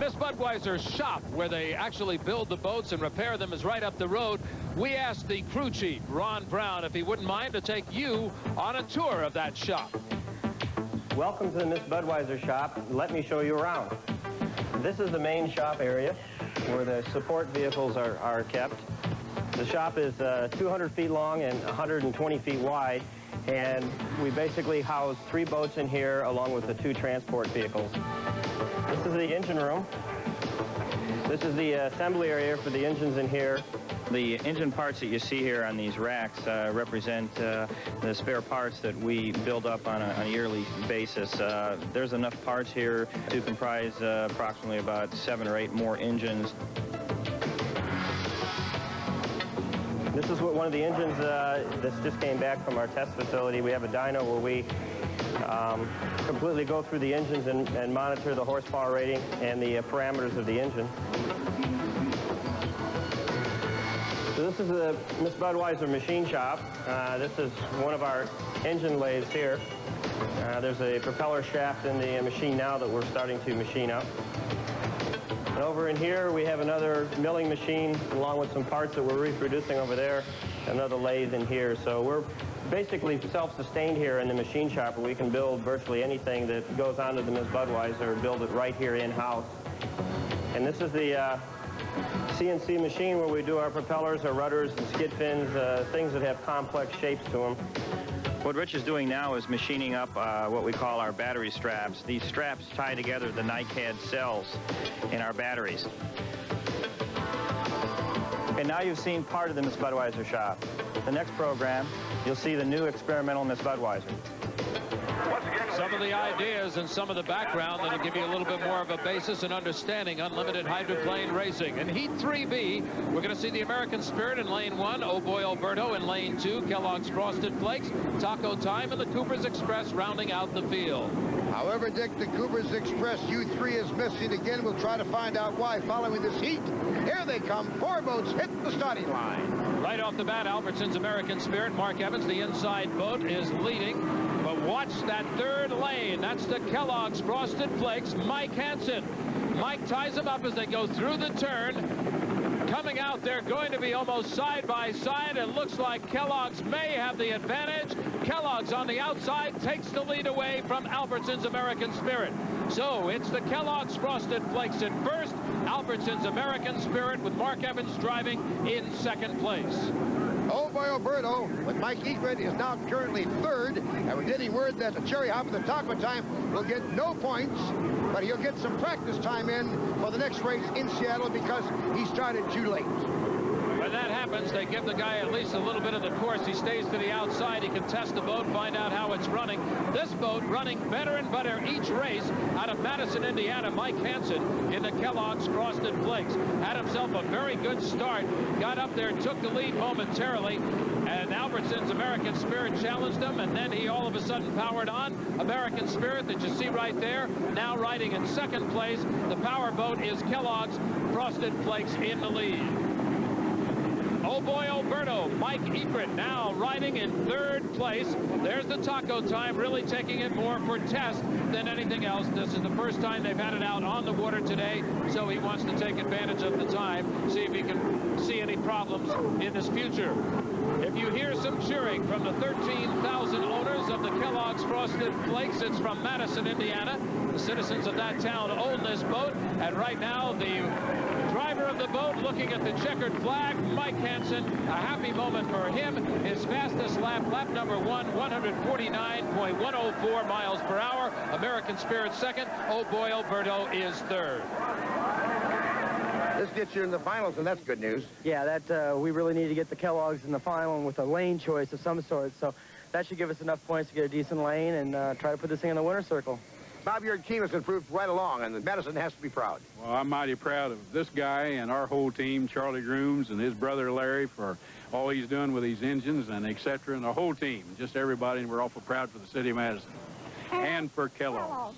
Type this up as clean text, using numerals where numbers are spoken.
Miss Budweiser's shop, where they actually build the boats and repair them, is right up the road. We asked the crew chief, Ron Brown, if he wouldn't mind to take you on a tour of that shop. Welcome to the Miss Budweiser shop. Let me show you around. This is the main shop area where the support vehicles are kept. The shop is 200 feet long and 120 feet wide, and we basically house 3 boats in here along with the 2 transport vehicles. This is the engine room. This is the assembly area for the engines in here. The engine parts that you see here on these racks represent the spare parts that we build up on a yearly basis. There's enough parts here to comprise approximately about 7 or 8 more engines. This is one of the engines that just came back from our test facility. We have a dyno where we completely go through the engines and monitor the horsepower rating and the parameters of the engine. So this is the Miss Budweiser machine shop. This is one of our engine lathes here. There's a propeller shaft in the machine now that we're starting to machine up. And over in here, we have another milling machine along with some parts that we're reproducing over there, another lathe in here. So we're basically self-sustained here in the machine shop, where we can build virtually anything that goes onto the Miss Budweiser, build it right here in-house. And this is the CNC machine where we do our propellers, our rudders, and skid fins, things that have complex shapes to them. What Rich is doing now is machining up what we call our battery straps. These straps tie together the NiCad cells in our batteries. And now you've seen part of the Miss Budweiser shop. The next program, you'll see the new experimental Miss Budweiser. Some of the ideas and some of the background that'll give you a little bit more of a basis in understanding unlimited hydroplane racing. In Heat 3B, we're going to see the American Spirit in Lane 1, Oh Boy Alberto in Lane 2, Kellogg's Frosted Flakes, Taco Time, and the Cooper's Express rounding out the field. However, Dick, the Cooper's Express U3 is missing again. We'll try to find out why following this heat. Here they come. 4 boats hit the starting line. Right off the bat, Albertson's American Spirit. Mark Evans, the inside boat, is leading. But watch that 3rd lane. That's the Kellogg's Frosted Flakes. Mike Hansen. Mike ties them up as they go through the turn. Coming out, they're going to be almost side by side. It looks like Kellogg's may have the advantage. Kellogg's on the outside takes the lead away from Albertson's American Spirit. So it's the Kellogg's Frosted Flakes in first, Albertson's American Spirit with Mark Evans driving in 2nd place. Oh Boy Alberto with Mike Egret is now currently 3rd, and we're getting word that the Cherry Hop and the Taco Time will get no points, but he'll get some practice time in for the next race in Seattle because he started too late. When that happens, they give the guy at least a little bit of the course. He stays to the outside. He can test the boat, find out how it's running. This boat running better and better each race out of Madison, Indiana. Mike Hansen in the Kellogg's Frosted Flakes had himself a very good start. Got up there, took the lead momentarily, and Albertson's American Spirit challenged him, and then he all of a sudden powered on. American Spirit that you see right there, now riding in 2nd place. The power boat is Kellogg's Frosted Flakes in the lead. Oh Boy Alberto, Mike Egret now riding in 3rd place. There's the Taco Time, really taking it more for test than anything else. This is the first time they've had it out on the water today, so he wants to take advantage of the time, see if he can see any problems in his future. If you hear some cheering from the 13,000 owners of the Kellogg's Frosted Flakes, it's from Madison, Indiana. The citizens of that town own this boat, and right now the driver of the boat looking at the checkered flag, Mike Hansen. A happy moment for him. His fastest lap, lap number 1, 149.104 miles per hour. American Spirit 2nd. Oh Boy Alberto is 3rd. This gets you in the finals, and that's good news. Yeah, that we really need to get the Kellogg's in the final and with a lane choice of some sort. So that should give us enough points to get a decent lane and try to put this thing in the winner's circle. Bob, your team has improved right along, and Madison has to be proud. Well, I'm mighty proud of this guy and our whole team, Charlie Grooms and his brother Larry, for all he's done with these engines and et cetera, and the whole team, just everybody, and we're awful proud for the city of Madison and for Kellogg's.